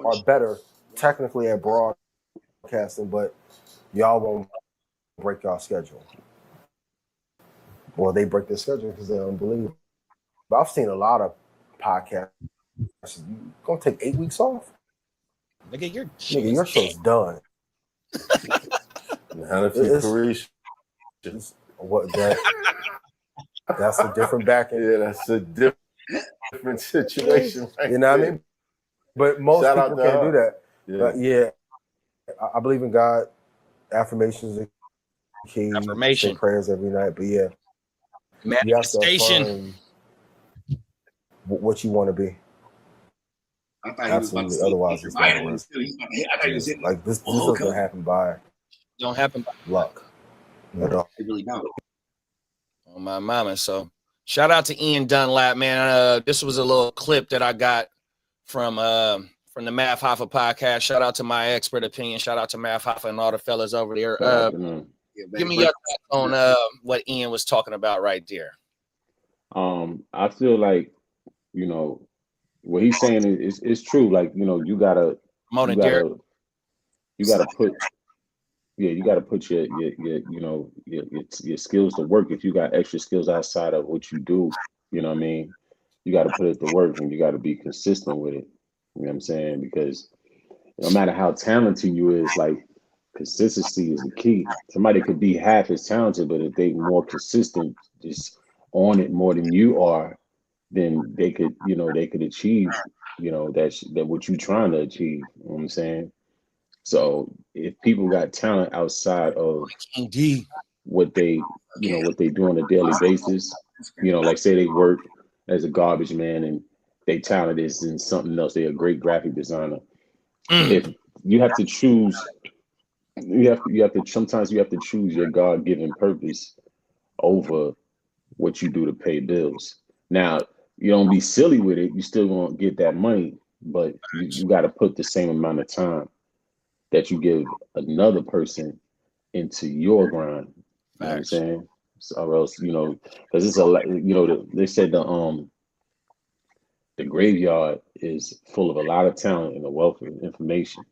are better technically at broadcasting, but y'all won't break y'all schedule. Well, they break their schedule because they're unbelievable. But I've seen a lot of podcasts. You gonna take 8 weeks off? Nigga, your show's done. Now if you Carisha. What that? That's a different back end. Yeah, that's a different situation. Right, you know what I mean? But most Shout people can't do that. Yeah. I believe in God. Affirmations are key. Affirmation. Say prayers every night. But yeah, manifestation. You have to affirm what you want to be. I thought Absolutely. Otherwise, it's not going to like this doesn't happen by. Don't happen by luck. At all. It really don't. On my mama. So shout out to Ian Dunlap, man. This was a little clip that I got from the Math Hoffa podcast. Shout out to my expert opinion. Shout out to Math Hoffa and all the fellas over there. Give me your thoughts on what Ian was talking about right there. I feel like, what he's saying is true. Like, you gotta put your skills to work. If you got extra skills outside of what you do, you know what I mean? You got to put it to work, and you got to be consistent with it. You know what I'm saying? Because no matter how talented you is, like, consistency is the key. Somebody could be half as talented, but if they more consistent, just on it more than you are, then they could achieve, that what you're trying to achieve. You know what I'm saying? So if people got talent outside of what they do on a daily basis, like say they work as a garbage man and they talent is in something else, they're a great graphic designer. If you have to choose, sometimes you have to choose your God-given purpose over what you do to pay bills. Now, you don't be silly with it, you still gonna get that money, but you got to put the same amount of time that you give another person into your grind. You know what I'm saying? So, or else, because it's they said the graveyard is full of a lot of talent and a wealth of information.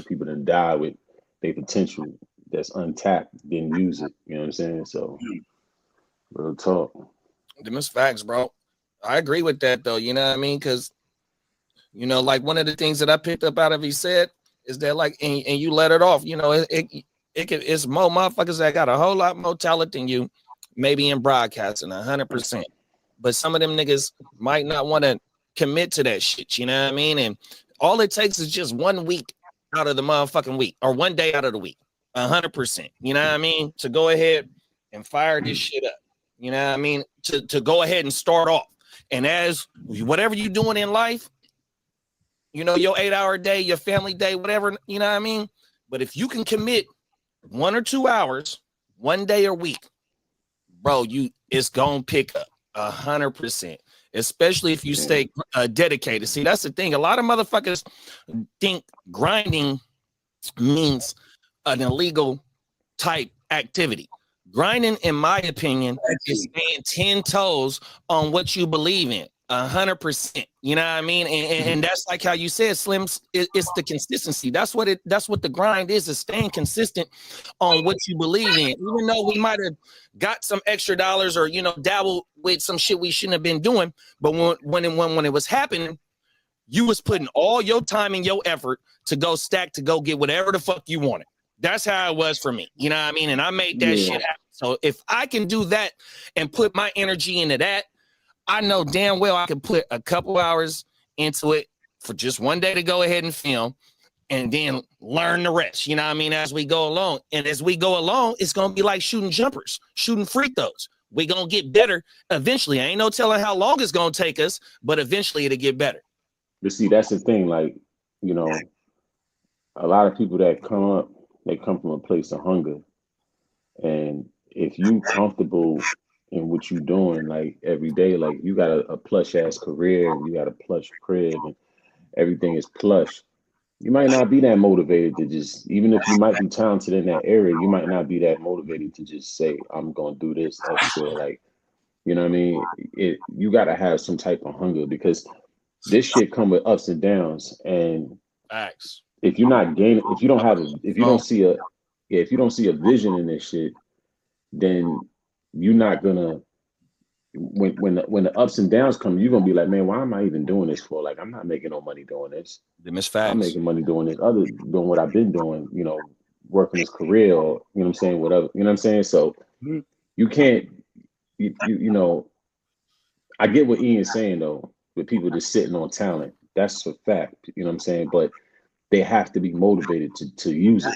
People that die with their potential that's untapped, didn't use it. You know what I'm saying? So, real talk. Them is facts, bro. I agree with that, though. You know what I mean? Because, like one of the things that I picked up out of he said is that, like, and you let it off. It's more motherfuckers that got a whole lot more talent than you, maybe in broadcasting, 100%. But some of them niggas might not want to commit to that shit. You know what I mean? And all it takes is just 1 week out of the motherfucking week, or 1 day out of the week, 100%. You know what I mean? To go ahead and fire this shit up. You know what I mean? To go ahead and start off. And as whatever you're doing in life, your 8-hour day, your family day, whatever, you know what I mean? But if you can commit 1 or 2 hours, 1 day a week, bro, it's gonna pick up 100%. Especially if you stay dedicated. See, that's the thing. A lot of motherfuckers think grinding means an illegal type activity. Grinding, in my opinion, is staying 10 toes on what you believe in, 100%. You know what I mean? And that's like how you said, Slim. It's the consistency. That's what the grind is staying consistent on what you believe in. Even though we might have got some extra dollars or dabble with some shit we shouldn't have been doing, but when it was happening, you was putting all your time and your effort to go stack to go get whatever the fuck you wanted. That's how it was for me. You know what I mean? And I made that shit happen. So if I can do that and put my energy into that, I know damn well I can put a couple hours into it for just 1 day to go ahead and film and then learn the rest. You know what I mean? As we go along. And as we go along, it's going to be like shooting jumpers, shooting free throws. We're going to get better eventually. I ain't no telling how long it's going to take us, but eventually it'll get better. But see, that's the thing. Like, a lot of people that come up, they come from a place of hunger. And if you comfortable in what you're doing, like every day, like you got a plush ass career and you got a plush crib and everything is plush, you might not be that motivated to just, even if you might be talented in that area, you might not be that motivated to just say, I'm going to do this extra. Like, you know what I mean? You got to have some type of hunger because this shit come with ups and downs. And Facts. If you're not gaining, if you don't see a vision in this shit, then you're not gonna. When the ups and downs come, you're gonna be like, man, why am I even doing this for? Like, I'm not making no money doing this. Them is I'm facts. making money doing this, doing what I've been doing, working this career, or you know what I'm saying, whatever, you know what I'm saying. So you can't, I get what Ian's saying though, with people just sitting on talent. That's a fact, you know what I'm saying. But they have to be motivated to use it.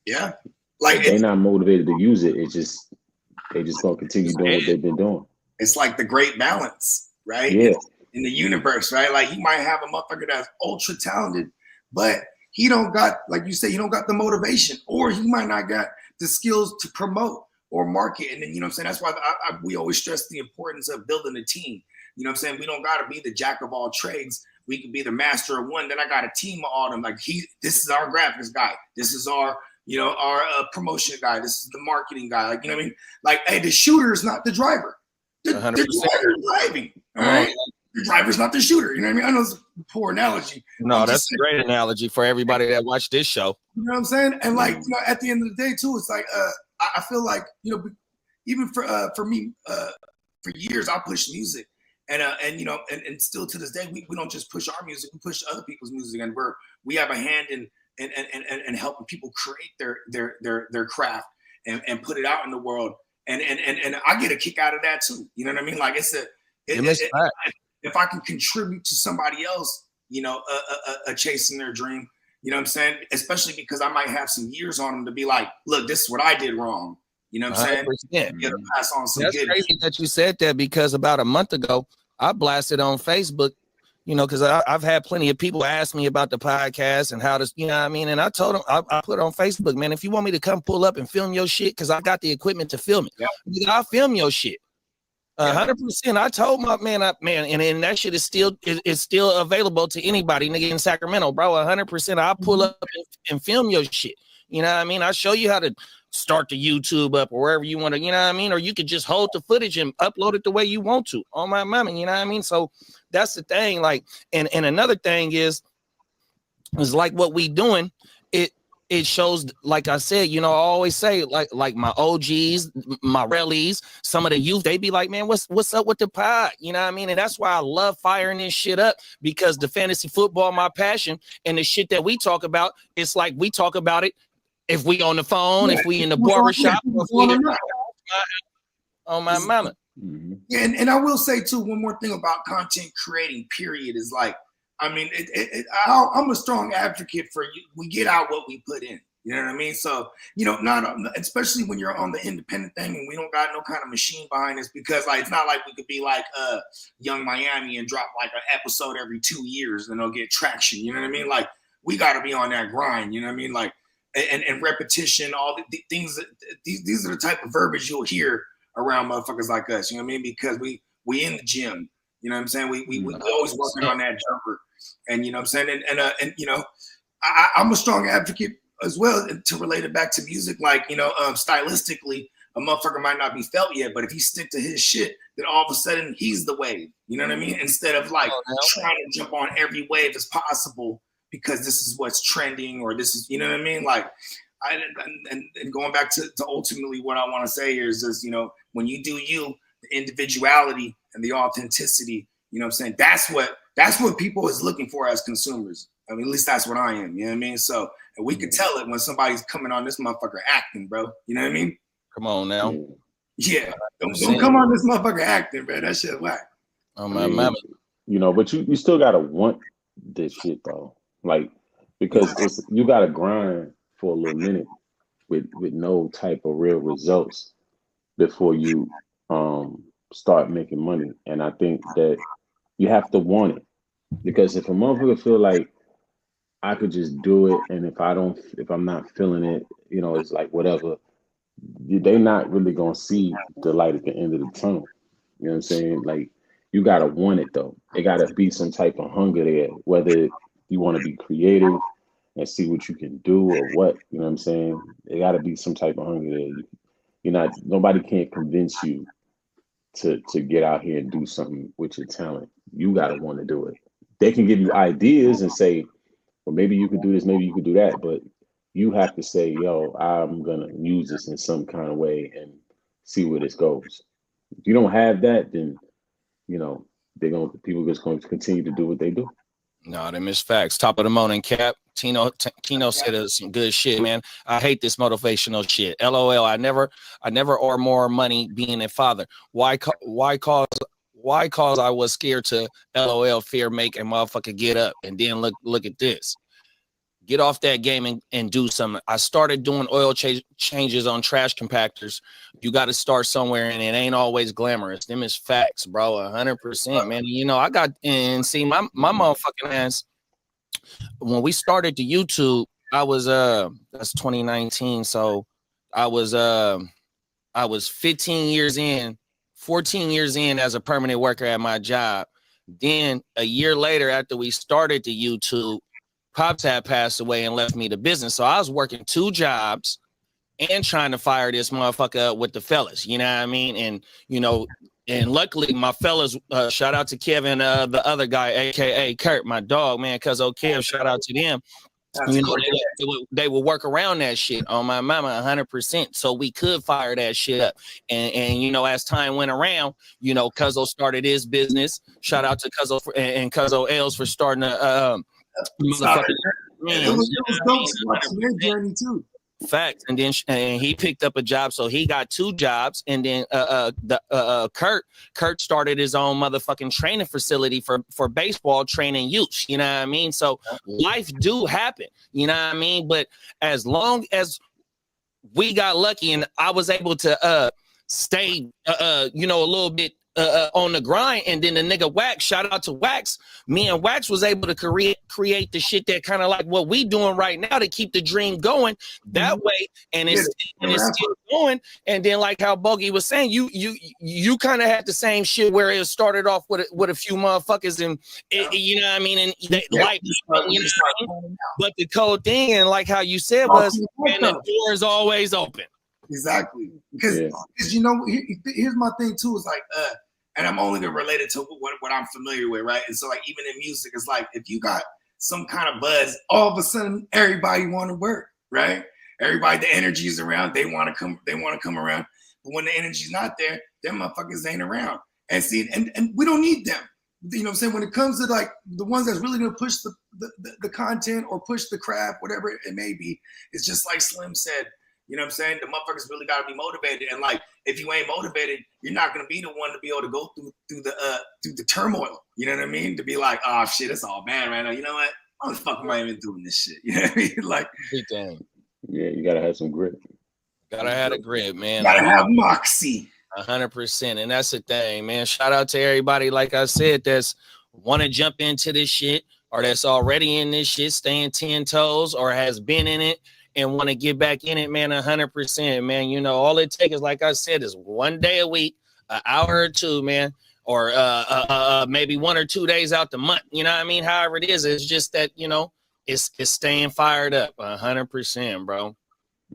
Yeah, like if they're not motivated to use it. They just gonna continue doing what they've been doing. It's like the great balance, right? Yeah. In the universe, right? Like you might have a motherfucker that's ultra talented, but he don't got, like you say, he don't got the motivation, or he might not got the skills to promote or market. And then, you know what I'm saying? That's why we always stress the importance of building a team. You know what I'm saying? We don't got to be the jack of all trades. We can be the master of one. Then I got a team of all them. Like this is our graphics guy. This is our, our promotion guy. This is the marketing guy. Like, you know what I mean? Like, hey, the shooter is not the driver. The driver is driving. All right. The driver's not the shooter. You know what I mean? I know it's a poor analogy. No, that's a great analogy for everybody that watched this show. You know what I'm saying? And like, at the end of the day too, it's like, I feel like, even for me, for years, I pushed music. And still to this day, we don't just push our music, we push other people's music, and we have a hand in helping people create their craft and put it out in the world. And I get a kick out of that too. You know what I mean? Like if I can contribute to somebody else, chasing their dream, you know what I'm saying? Especially because I might have some years on them to be like, look, this is what I did wrong. You know what I'm saying? You gotta pass on some That's crazy that you said that, because about a month ago, I blasted on Facebook, because I've had plenty of people ask me about the podcast and how to, you know what I mean? And I told them, I put on Facebook, man, if you want me to come pull up and film your shit, because I got the equipment to film it, I'll film your shit. 100%. I told my man, and that shit is still available to anybody, nigga, in Sacramento, bro. 100%. I'll pull up and film your shit. You know what I mean? I'll show you how to start the YouTube up or wherever you want to, you know what I mean? Or you could just hold the footage and upload it the way you want to on my mama, you know what I mean? So that's the thing. Like, and another thing is like what we doing, it shows, like I said, I always say, like my OGs, my rallies, some of the youth, they be like, man, what's up with the pod? You know what I mean? And that's why I love firing this shit up, because the fantasy football, my passion, and the shit that we talk about, it's like we talk about it if we on the phone, if we in the barbershop, if we on my mama. Yeah, and I will say too, one more thing about content creating, period, is like, I mean, I'm a strong advocate for you. We get out what we put in. You know what I mean? So, not especially when you're on the independent thing and we don't got no kind of machine behind us, because like it's not like we could be like Young Miami and drop like an episode every 2 years and they'll get traction. You know what I mean? Like we got to be on that grind. You know what I mean? Like and repetition, all the things. These are the type of verbiage you'll hear around motherfuckers like us. You know what I mean? Because we in the gym. You know what I'm saying? We always working on that jumper. And you know what I'm saying? And I'm a strong advocate as well to relate it back to music. Like, stylistically, a motherfucker might not be felt yet, but if he stick to his shit, then all of a sudden he's the wave. You know what I mean? Instead of like trying to jump on every wave as possible because this is what's trending or this is, you know what I mean? Like, and going back to ultimately what I want to say here is just, when you do you, the individuality and the authenticity, you know what I'm saying? That's what people is looking for as consumers. I mean, at least that's what I am. You know what I mean? So, and we can tell it when somebody's coming on this motherfucker acting, bro. You know what I mean? Come on now. Yeah. Don't come on this motherfucker acting, bro. That shit whack. Oh my mama. But you still gotta want this shit though. Like, because you gotta grind for a little minute with no type of real results before you start making money. And I think that you have to want it, because if a motherfucker feel like I could just do it, and if I'm not feeling it, it's like whatever, they not really gonna see the light at the end of the tunnel. You know what I'm saying? Like, you gotta want it though. It gotta be some type of hunger there, whether you want to be creative and see what you can do or what. You know what I'm saying? It gotta be some type of hunger there. Nobody can't convince you to get out here and do something with your talent. You gotta want to do it. They can give you ideas and say, Well, maybe you could do this, maybe you could do that, but you have to say, yo, I'm gonna use this in some kind of way and see where this goes. If you don't have that, then people just going to continue to do what they do. No, them is facts. Top of the morning, Cap. Tino said some good shit, man. I hate this motivational shit. LOL. I never or more money being a father. Why cause I was scared to LOL fear make a motherfucker get up. And then look at this. Get off that game and do something. I started doing oil changes on trash compactors. You got to start somewhere, and it ain't always glamorous. Them is facts, bro. 100%, man. You know, I got and see my motherfucking ass. When we started the YouTube, I was that's 2019, so I was 15 years in, 14 years in as a permanent worker at my job. Then a year later, after we started the YouTube, Pops had passed away and left me the business. So I was working 2 jobs and trying to fire this motherfucker up with the fellas. You know what I mean? And, you know, and luckily my fellas, shout out to Kevin, the other guy, AKA Kurt, my dog, man, cuz Kev, shout out to them. You know, they would work around that shit on my mama 100%. So we could fire that shit up. And you know, as time went around, you know, Cuzzo started his business. Shout out to Cuzzo and Cuzzo L's for starting a it was dope to watch their journey too. Facts. And then he picked up a job, so he got 2 jobs. And then Kurt started his own motherfucking training facility for baseball training youth. You know what I mean? So life do happen. You know what I mean? But as long as we got lucky and I was able to stay you know, a little bit on the grind, and then the nigga Wax, shout out to Wax, me and Wax was able to create the shit that kind of like what we doing right now to keep the dream going that way, and it's still going. And then like how Bogey was saying, you kind of had the same shit where it started off with a few motherfuckers, and you know what I mean, and you know what I mean? But the cold thing, and like how you said was, man, the door is always open. Exactly, because you know, here's my thing too, is like and I'm only gonna relate it to what I'm familiar with, right? And so like even in music, it's like if you got some kind of buzz, all of a sudden everybody want to work, right? Everybody, the energy is around, they want to come around. But when the energy's not there, them motherfuckers ain't around. And see, and we don't need them. You know what I'm saying? When it comes to like the ones that's really gonna push the content or push the craft, whatever it may be, it's just like Slim said. You know what I'm saying? The motherfuckers really got to be motivated. And like, if you ain't motivated, you're not going to be the one to be able to go through the turmoil. You know what I mean? To be like, oh shit, it's all bad right now. You know what? Why the fuck am I even doing this shit? You know what I mean? Like, yeah, you got to have some grit. Gotta have a grit, man. Gotta have moxie. 100%. And that's the thing, man. Shout out to everybody, like I said, that's want to jump into this shit, or that's already in this shit, staying 10 toes, or has been in it and want to get back in it, man. 100%, man. You know, all it takes is, like I said, is 1 day a week, an hour or 2, man, or maybe 1 or 2 days out the month. You know what I mean? However it is, it's just that, you know, it's staying fired up. 100%, bro.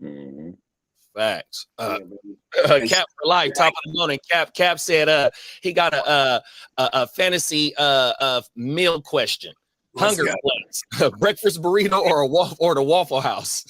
Mm-hmm. Facts. Cap for life. Top of the morning. Cap said he got a fantasy meal question. Hunger plates, breakfast burrito, or the Waffle House.